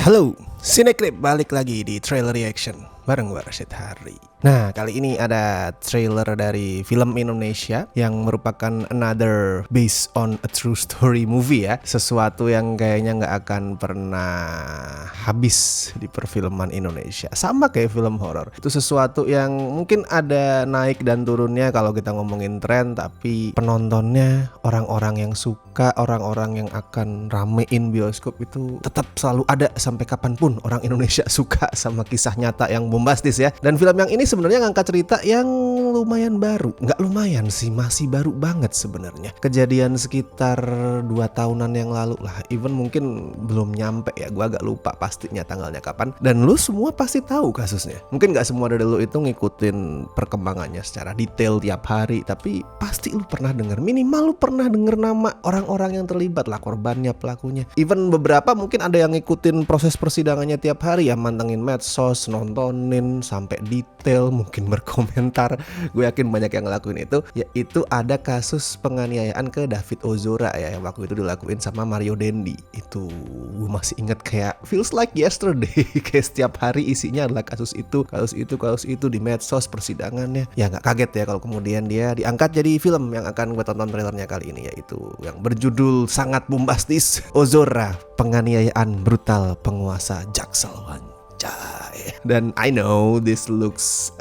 Halo, Cinecrip balik lagi di Trailer Reaction bareng gue Rashid Hari. Nah, kali ini ada trailer dari film Indonesia yang merupakan another based on a true story movie ya. Sesuatu yang kayaknya nggak akan pernah habis di perfilman Indonesia. Sama kayak film horor. Itu sesuatu yang mungkin ada naik dan turunnya kalau kita ngomongin tren, tapi penontonnya, orang-orang yang suka, orang-orang yang akan ramein bioskop itu tetap selalu ada sampai kapanpun orang Indonesia suka sama kisah nyata yang bombastis ya. Dan film yang ini sebenarnya ngangkat cerita yang lumayan baru. Nggak lumayan sih, masih baru banget sebenarnya. Kejadian sekitar 2 tahunan yang lalu lah. Even mungkin belum nyampe ya, gue agak lupa pastinya tanggalnya kapan. Dan lu semua pasti tahu kasusnya. Mungkin nggak semua dari lu itu ngikutin perkembangannya secara detail tiap hari, tapi pasti lu pernah denger, minimal lu pernah denger nama orang-orang yang terlibat lah, korbannya, pelakunya. Even beberapa mungkin ada yang ngikutin proses persidangannya tiap hari ya, mantengin medsos, nontonin sampai detail, mungkin berkomentar. Gue yakin banyak yang ngelakuin itu. Yaitu ada kasus penganiayaan ke David Ozora ya, yang waktu itu dilakuin sama Mario Dendi. Itu gue masih inget kayak feels like yesterday. Kayak setiap hari isinya adalah kasus itu di medsos, persidangannya. Ya nggak kaget ya kalau kemudian dia diangkat jadi film yang akan gue tonton trailernya kali ini, yaitu yang berjudul sangat bombastis, Ozora, penganiayaan brutal penguasa Jaksel. Dan I know this looks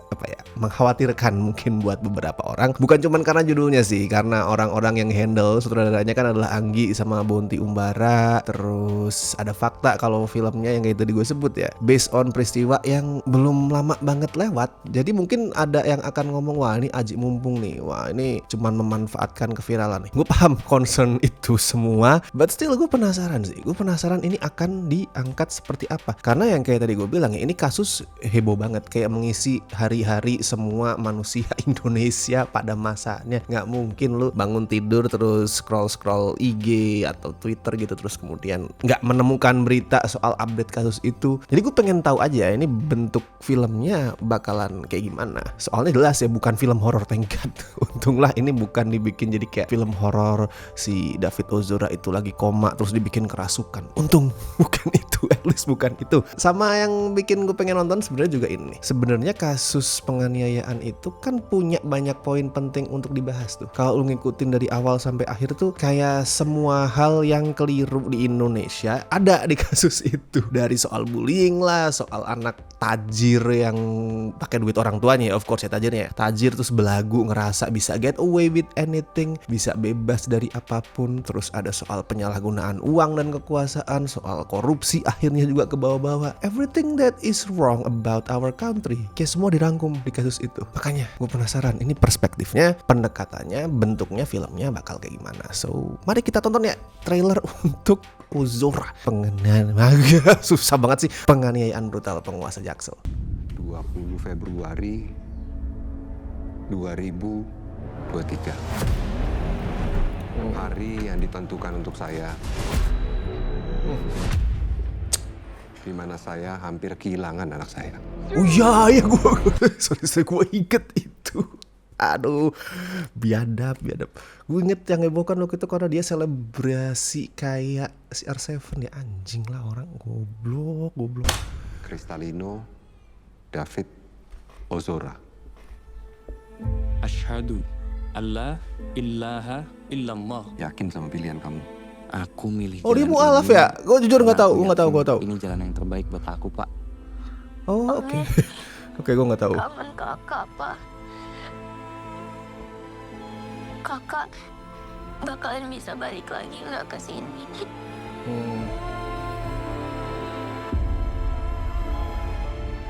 mengkhawatirkan mungkin buat beberapa orang. Bukan cuma karena judulnya sih, karena orang-orang yang handle sutradaranya kan adalah Anggi sama Bonti Umbara. Terus ada fakta kalau filmnya yang kayak tadi gue sebut ya, based on peristiwa yang belum lama banget lewat. Jadi mungkin ada yang akan ngomong, wah ini aji mumpung nih, wah ini cuma memanfaatkan keviralan nih. Gue paham concern itu semua, but still gue penasaran sih. Gue penasaran ini akan diangkat seperti apa. Karena yang kayak tadi gue bilang ya, ini kasus heboh banget, kayak mengisi hari-hari semua manusia Indonesia pada masanya. Nggak mungkin lu bangun tidur terus scroll IG atau Twitter gitu, terus kemudian nggak menemukan berita soal update kasus itu. Jadi gue pengen tahu aja ini bentuk filmnya bakalan kayak gimana. Soalnya jelas ya bukan film horor, thank God. Untunglah ini bukan dibikin jadi kayak film horor si David Ozora itu lagi koma terus dibikin kerasukan. Untung bukan itu, at least bukan itu. Sama yang bikin gue pengen nonton sebenarnya juga ini. Sebenarnya kasus penganiayaan itu kan punya banyak poin penting untuk dibahas tuh. Kalau lu ngikutin dari awal sampai akhir tuh kayak semua hal yang keliru di Indonesia ada di kasus itu. Dari soal bullying lah, soal anak tajir yang pakai duit orang tuanya, of course ya tajirnya. Tajir terus belagu ngerasa bisa get away with anything, bisa bebas dari apapun. Terus ada soal penyalahgunaan uang dan kekuasaan, soal korupsi akhirnya juga ke bawah-bawah. Everything that is wrong about our country kayak semua dirangkum di kasus itu. Makanya gue penasaran ini perspektifnya, pendekatannya, bentuknya filmnya bakal kayak gimana. So mari kita tonton ya trailer untuk Ozora, susah banget sih, penganiayaan brutal penguasa Jaksel. 20 Februari 2023, hari yang ditentukan untuk saya, di mana saya hampir kehilangan anak saya. Oh iya, gue inget itu. Aduh, biadab. Gue inget yang hebohkan waktu itu karena dia selebrasi kayak CR7 ya, anjing lah orang, goblok. Kristalino David Ozora. Asyhadu alla ilaha illallah. Yakin sama pilihan kamu? Aku milih. Oh dia mualaf ya? Gue jujur nggak tahu. Ini jalan yang terbaik buat aku, Pak. Oh oke. Oke, gue nggak tahu. Kangen kakak, Pak. Kakak bakalan bisa balik lagi nggak ke sini?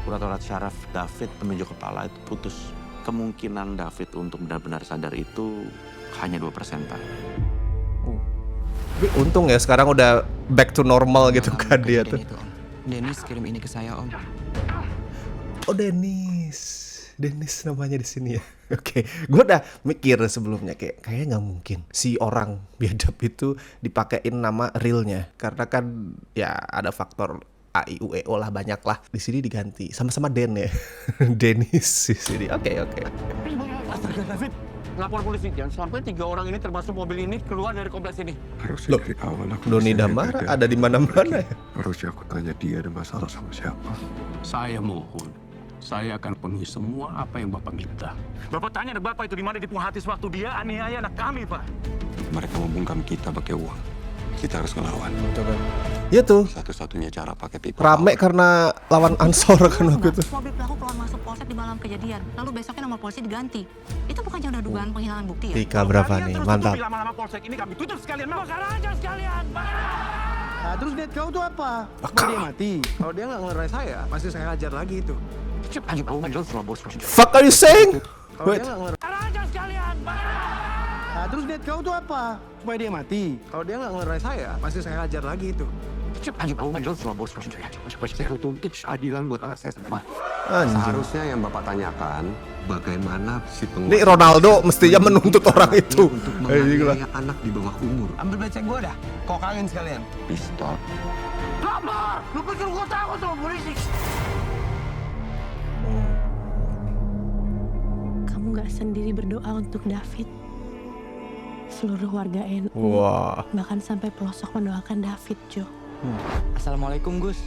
Urat-urat syaraf David menuju kepala itu putus. Kemungkinan David untuk benar-benar sadar itu hanya 2%, Pak. Tapi untung ya sekarang udah back to normal gitu kan dia tuh. Dennis kirim ini ke saya, Om. Oh Dennis namanya di sini ya. Oke, gue udah mikir sebelumnya kayak nggak mungkin si orang biadab itu dipakein nama realnya, karena kan ya ada faktor AIUEO lah, banyak lah. Di sini diganti sama-sama Den ya. Dennis di sini. Oke. Astaga David, lapor polisi. Jangan sampai 3 orang ini termasuk mobil ini keluar dari kompleks ini. Harusnya Loh, dari awal aku Doni bisa Damara jaga. ada di mana-mana ya. Harusnya aku tanya dia ada masalah sama siapa. Saya mohon, saya akan penuhi semua apa yang Bapak minta. Bapak tanya anak Bapak itu di mana di Punghati waktu dia aniaya anak kami, Pak. Mereka membungkam kita pakai uang. Kita harus ngelawan. Ya tuh, Satu-satunya cara pakai people rame power. karena lawan Ansor kan waktu itu. Mobil pelaku keluar masuk polsek di malam kejadian. Lalu besoknya nomor polisi diganti. Itu bukannya udah dugaan penghilangan bukti ya? Tika berapa Kalian nih? terus Mantap. tutupi lama-lama polsek ini kami tutup sekalian. Bakar aja sekalian, Pak. Nah, terus niat kau tuh apa? Supaya dia mati. Kalau dia nggak ngelerai saya, pasti saya hajar lagi itu. Fuck are you saying? Kalau Wait. dia nggak ngelerai, Bakar aja sekalian, Pak. nah, terus niat kau tuh apa? Supaya dia mati. Kalau dia nggak ngelerai saya, pasti saya hajar lagi itu. Saya tuntut keadilan buat anak saya sama. Anjing. Seharusnya yang Bapak tanyakan, bagaimana si penguasa... Ini Ronaldo mestinya menuntut orang itu. Untuk Eh, gila. menganiaya anak di bawah umur. Ambil becek gua dah. Kau kawin sekalian. Pistol. Lapor. Lu pikir gua takut sama polisi? Kamu nggak sendiri berdoa untuk David. Seluruh warga NU, Wah. bahkan sampai pelosok mendoakan David, Jo. Assalamualaikum, Gus.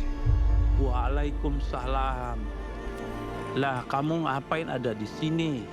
Waalaikumsalam. Lah, kamu ngapain ada di sini?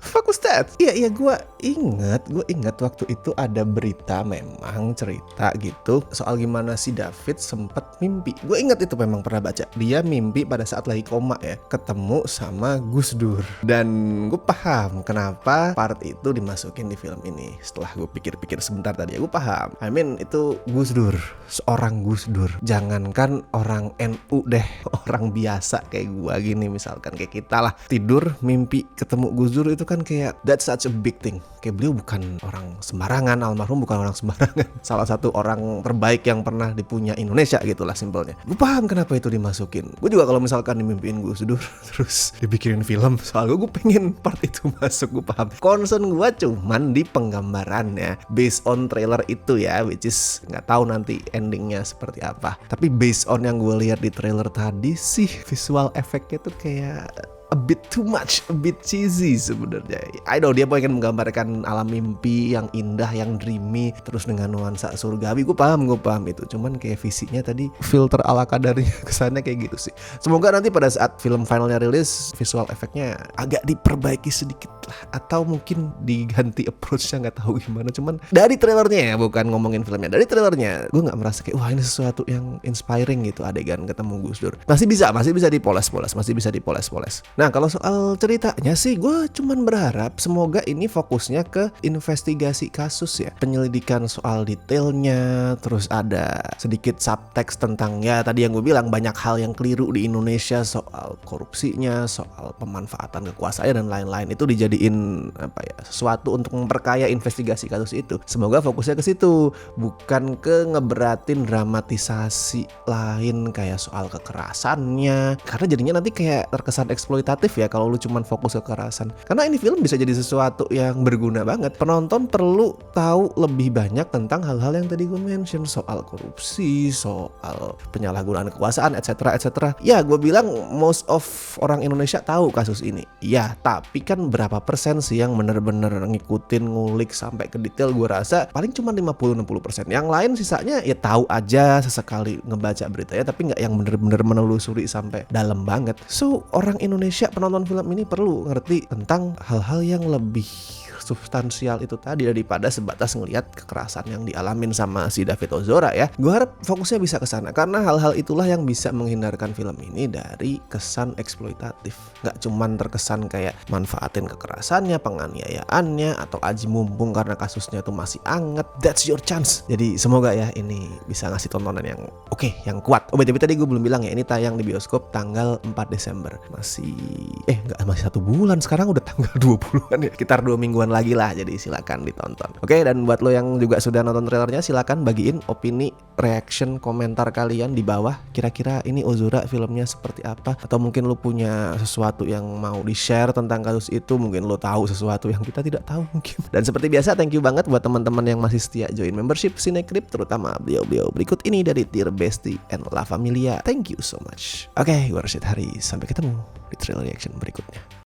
Fuck was that? Iya gue ingat waktu itu ada berita memang cerita gitu soal gimana si David sempet mimpi. Gue ingat itu memang pernah baca. Dia mimpi pada saat lagi koma ya, ketemu sama Gus Dur. Dan gue paham kenapa part itu dimasukin di film ini. Setelah gue pikir-pikir sebentar tadi, gue paham. I mean itu Gus Dur, seorang Gus Dur. Jangankan orang NU deh, orang biasa kayak gue gini misalkan kayak kita lah tidur mimpi ketemu Gus Dur itu kan kayak that's such a big thing. Kayak beliau bukan orang sembarangan, almarhum bukan orang sembarangan. Salah satu orang terbaik yang pernah dipunya Indonesia gitulah simpelnya. Gue paham kenapa itu dimasukin. Gue juga kalau misalkan dimimpiin Gus Dur terus dibikinin film soal gue pengen part itu masuk. Gue paham. Concern gue cuman di penggambarannya based on trailer itu ya, which is nggak tahu nanti endingnya seperti apa. Tapi based on yang gue lihat di trailer tadi sih visual efeknya tuh kayak a bit too much, a bit cheesy sebenarnya. I know dia pengen menggambarkan alam mimpi yang indah, yang dreamy, terus dengan nuansa surgawi. Gue paham itu. Cuman kayak visinya tadi filter ala kadarnya kesannya kayak gitu sih. Semoga nanti pada saat film finalnya rilis visual efeknya agak diperbaiki sedikit lah, atau mungkin diganti approach-nya, nggak tahu gimana. Cuman dari trailernya ya, bukan ngomongin filmnya. Dari trailernya gue nggak merasa kayak wah ini sesuatu yang inspiring gitu adegan ketemu Gus Dur. Masih bisa dipoles-poles. Nah kalau soal ceritanya sih gue cuman berharap semoga ini fokusnya ke investigasi kasus ya, penyelidikan soal detailnya, terus ada sedikit subtext tentang ya tadi yang gue bilang banyak hal yang keliru di Indonesia soal korupsinya, soal pemanfaatan kekuasaan dan lain-lain. Itu dijadiin apa ya, sesuatu untuk memperkaya investigasi kasus itu. Semoga fokusnya ke situ, bukan ke ngeberatin dramatisasi lain kayak soal kekerasannya, karena jadinya nanti kayak terkesan eksploitatif ya kalau lu cuman fokus ke kekerasan. Karena ini film bisa jadi sesuatu yang berguna banget. Penonton perlu tahu lebih banyak tentang hal-hal yang tadi gue mention, soal korupsi, soal penyalahgunaan kekuasaan, etc. Ya gue bilang most of orang Indonesia tahu kasus ini. Ya tapi kan berapa persen sih yang bener-bener ngikutin, ngulik sampai ke detail? Gue rasa paling cuma 50-60%. Yang lain sisanya ya tahu aja sesekali ngebaca beritanya, tapi nggak yang bener-bener menelusuri sampai dalam banget. So orang Indonesia, penonton film ini perlu ngerti tentang hal-hal yang lebih substansial itu tadi daripada sebatas ngelihat kekerasan yang dialamin sama si David Ozora ya. Gue harap fokusnya bisa ke sana karena hal-hal itulah yang bisa menghindarkan film ini dari kesan eksploitatif. Gak cuman terkesan kayak manfaatin kekerasannya, penganiayaannya, atau aji mumpung karena kasusnya tuh masih anget. That's your chance. Jadi semoga ya ini bisa ngasih tontonan yang oke, yang kuat. Oh BTW tadi gue belum bilang ya, ini tayang di bioskop tanggal 4 Desember. Masih 1 bulan, sekarang udah tanggal 20-an ya. Sekitar 2 mingguan lagi lah, jadi silakan ditonton. Oke, dan buat lo yang juga sudah nonton trailernya, silakan bagiin opini, reaction, komentar kalian di bawah. Kira-kira ini Ozura filmnya seperti apa? Atau mungkin lo punya sesuatu yang mau di-share tentang kasus itu, mungkin lo tahu sesuatu yang kita tidak tahu mungkin. Dan seperti biasa, thank you banget buat teman-teman yang masih setia join membership Cinecrip, terutama beliau-beliau berikut ini dari Dear Bestie and La Familia. Thank you so much. Oke, gue Rashid Hari. Sampai ketemu di trailer reaction berikutnya.